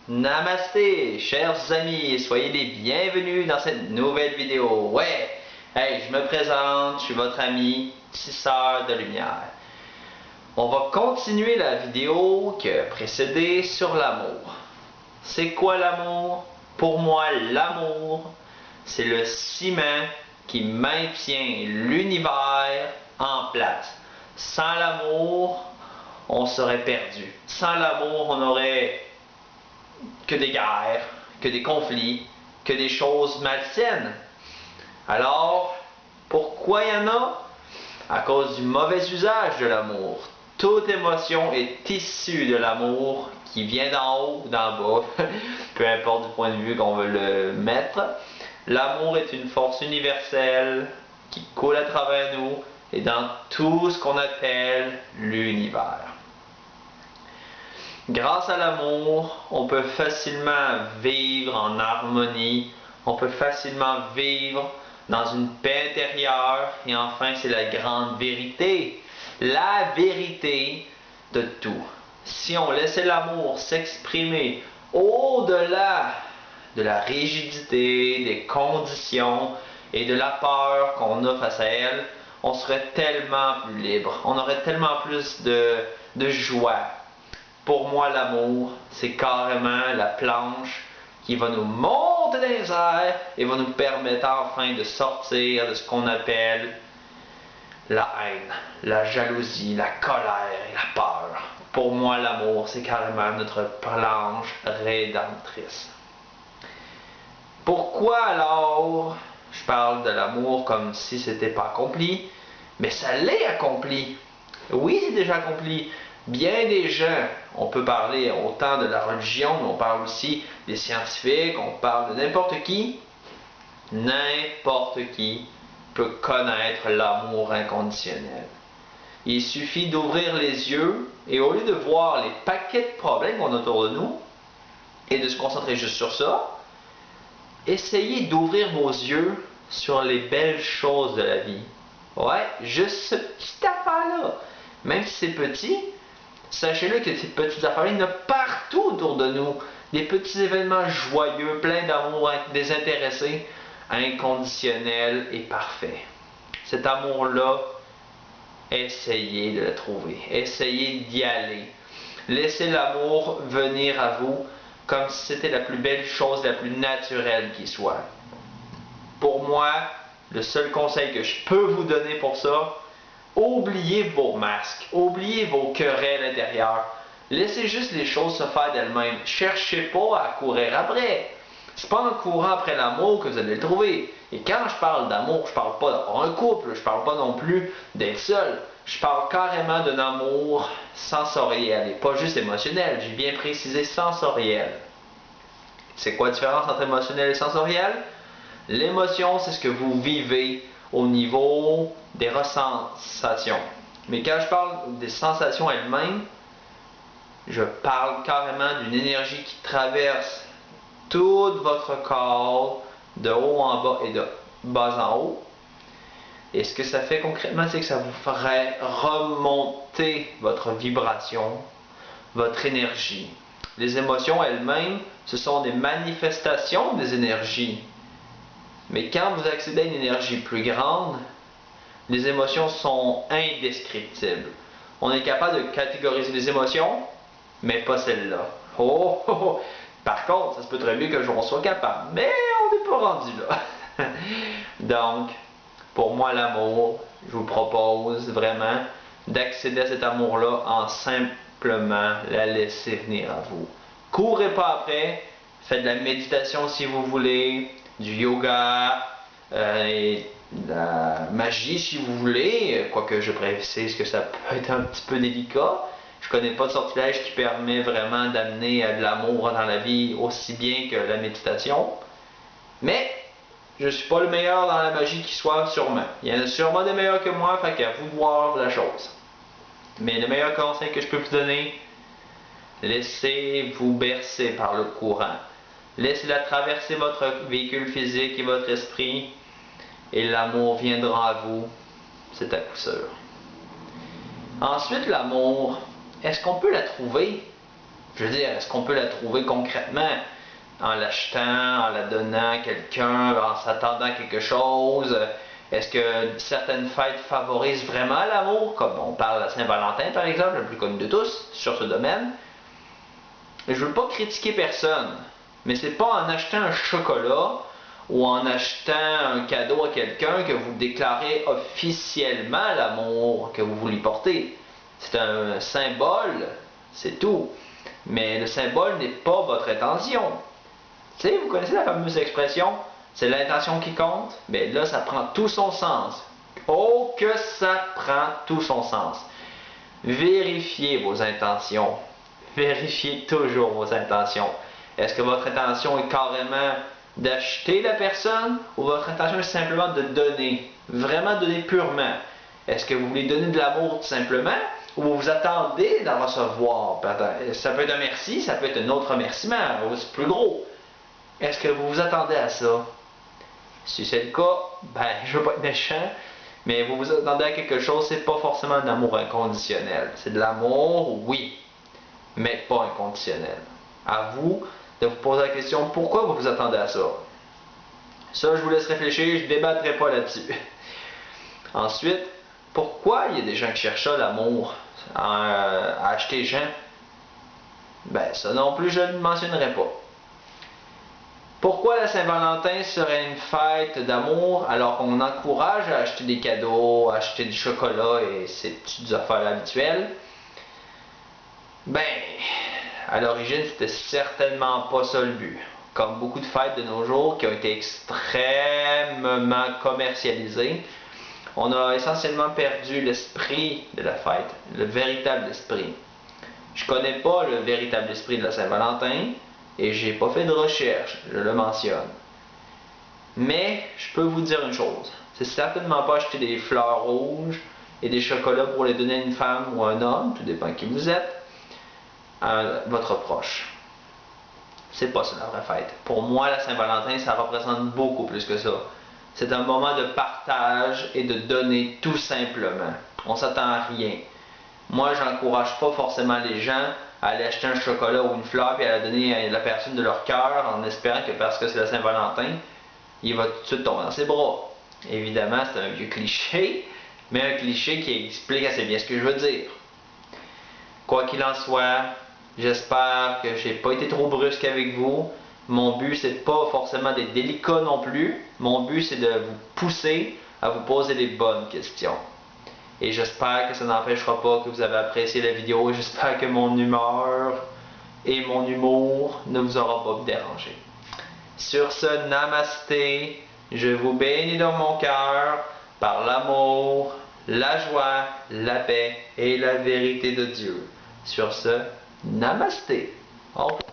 Namasté, chers amis, soyez les bienvenus dans cette nouvelle vidéo. Ouais, hey, je me présente, je suis votre ami, tisseur de lumière. On va continuer la vidéo qui a précédé sur l'amour. C'est quoi l'amour? Pour moi, l'amour, c'est le ciment qui maintient l'univers en place. Sans l'amour, on serait perdu. Sans l'amour, on aurait que des guerres, que des conflits, que des choses malsaines. Alors, pourquoi il y en a? À cause du mauvais usage de l'amour. Toute émotion est issue de l'amour qui vient d'en haut ou d'en bas, peu importe du point de vue qu'on veut le mettre. L'amour est une force universelle qui coule à travers nous et dans tout ce qu'on appelle l'univers. Grâce à l'amour, on peut facilement vivre en harmonie, on peut facilement vivre dans une paix intérieure et enfin c'est la grande vérité, la vérité de tout. Si on laissait l'amour s'exprimer au-delà de la rigidité, des conditions et de la peur qu'on a face à elle, on serait tellement plus libre, on aurait tellement plus de joie. Pour moi, l'amour, c'est carrément la planche qui va nous monter dans les airs et va nous permettre enfin de sortir de ce qu'on appelle la haine, la jalousie, la colère et la peur. Pour moi, l'amour, c'est carrément notre planche rédemptrice. Pourquoi alors je parle de l'amour comme si c'était pas accompli? Mais ça l'est accompli. Oui, c'est déjà accompli. Bien des gens, on peut parler autant de la religion, mais on parle aussi des scientifiques, on parle de n'importe qui. N'importe qui peut connaître l'amour inconditionnel. Il suffit d'ouvrir les yeux et au lieu de voir les paquets de problèmes qu'on a autour de nous et de se concentrer juste sur ça, essayez d'ouvrir vos yeux sur les belles choses de la vie. Ouais, juste ce petit affaire-là. Même si c'est petit, sachez-le que ces petites affaires-là, il y en a partout autour de nous. Des petits événements joyeux, pleins d'amour désintéressé, inconditionnel et parfait. Cet amour-là, essayez de le trouver. Essayez d'y aller. Laissez l'amour venir à vous comme si c'était la plus belle chose, la plus naturelle qui soit. Pour moi, le seul conseil que je peux vous donner pour ça, oubliez vos masques, oubliez vos querelles intérieures. Laissez juste les choses se faire d'elles-mêmes. Cherchez pas à courir après. C'est pas en courant après l'amour que vous allez le trouver. Et quand je parle d'amour, je parle pas d'avoir un couple, je parle pas non plus d'être seul. Je parle carrément d'un amour sensoriel et pas juste émotionnel. J'ai bien précisé sensoriel. C'est quoi la différence entre émotionnel et sensoriel? L'émotion, c'est ce que vous vivez au niveau des ressensations. Mais quand je parle des sensations elles-mêmes, je parle carrément d'une énergie qui traverse tout votre corps, de haut en bas et de bas en haut. Et ce que ça fait concrètement, c'est que ça vous ferait remonter votre vibration, votre énergie. Les émotions elles-mêmes, ce sont des manifestations des énergies. Mais quand vous accédez à une énergie plus grande, les émotions sont indescriptibles. On est capable de catégoriser les émotions, mais pas celles-là. Oh, oh, oh. Par contre, ça se peut très bien qu'un jour on soit capable, mais on n'est pas rendu là. Donc, pour moi, l'amour, je vous propose vraiment d'accéder à cet amour-là en simplement la laisser venir à vous. Courez pas après, faites de la méditation si vous voulez, du yoga, et de la magie si vous voulez, quoique je précise que ça peut être un petit peu délicat. Je connais pas de sortilège qui permet vraiment d'amener de l'amour dans la vie aussi bien que la méditation. Mais je suis pas le meilleur dans la magie qui soit sûrement. Il y en a sûrement des meilleurs que moi, fait qu'à vous de voir la chose. Mais le meilleur conseil que je peux vous donner, laissez-vous bercer par le courant. Laissez-la traverser votre véhicule physique et votre esprit et l'amour viendra à vous. C'est à coup sûr. Ensuite, l'amour, est-ce qu'on peut la trouver? Je veux dire, est-ce qu'on peut la trouver concrètement en l'achetant, en la donnant à quelqu'un, en s'attendant à quelque chose? Est-ce que certaines fêtes favorisent vraiment l'amour, comme on parle de la Saint-Valentin par exemple, le plus connu de tous sur ce domaine? Je ne veux pas critiquer personne, mais c'est pas en achetant un chocolat ou en achetant un cadeau à quelqu'un que vous déclarez officiellement l'amour que vous lui portez. C'est un symbole, c'est tout. Mais le symbole n'est pas votre intention. Tu sais, vous connaissez la fameuse expression, c'est l'intention qui compte? Mais là, ça prend tout son sens. Oh, que ça prend tout son sens. Vérifiez vos intentions. Vérifiez toujours vos intentions. Est-ce que votre intention est carrément d'acheter la personne ou votre intention est simplement de donner? Vraiment donner purement. Est-ce que vous voulez donner de l'amour tout simplement ou vous vous attendez d'en recevoir? Ça peut être un merci, ça peut être un autre remerciement, aussi plus gros. Est-ce que vous vous attendez à ça? Si c'est le cas, ben, je veux pas être méchant, mais vous vous attendez à quelque chose, c'est pas forcément un amour inconditionnel. C'est de l'amour, oui, mais pas inconditionnel. À vous de vous poser la question, pourquoi vous vous attendez à ça? Ça, je vous laisse réfléchir, je ne débattrai pas là-dessus. Ensuite, pourquoi il y a des gens qui cherchent ça, l'amour, à acheter gens? Ben, ça non plus, je ne mentionnerai pas. Pourquoi la Saint-Valentin serait une fête d'amour alors qu'on encourage à acheter des cadeaux, à acheter du chocolat et ces petites affaires habituelles? Ben, à l'origine, c'était certainement pas ça le but. Comme beaucoup de fêtes de nos jours qui ont été extrêmement commercialisées, on a essentiellement perdu l'esprit de la fête, le véritable esprit. Je connais pas le véritable esprit de la Saint-Valentin et j'ai pas fait de recherche, je le mentionne. Mais je peux vous dire une chose, c'est certainement pas acheter des fleurs rouges et des chocolats pour les donner à une femme ou à un homme, tout dépend qui vous êtes, à votre proche. C'est pas ça la vraie fête. Pour moi, la Saint-Valentin, ça représente beaucoup plus que ça. C'est un moment de partage et de donner tout simplement. On s'attend à rien. Moi, j'encourage pas forcément les gens à aller acheter un chocolat ou une fleur et à la donner à la personne de leur cœur en espérant que parce que c'est la Saint-Valentin, il va tout de suite tomber dans ses bras. Évidemment, c'est un vieux cliché, mais un cliché qui explique assez bien ce que je veux dire. Quoi qu'il en soit, j'espère que j'ai pas été trop brusque avec vous. Mon but, c'est pas forcément d'être délicat non plus. Mon but, c'est de vous pousser à vous poser les bonnes questions. Et j'espère que ça n'empêchera pas que vous avez apprécié la vidéo. Et j'espère que mon humeur et mon humour ne vous aura pas dérangé. Sur ce, namasté. Je vous bénis dans mon cœur par l'amour, la joie, la paix et la vérité de Dieu. Sur ce, namasté. Au revoir.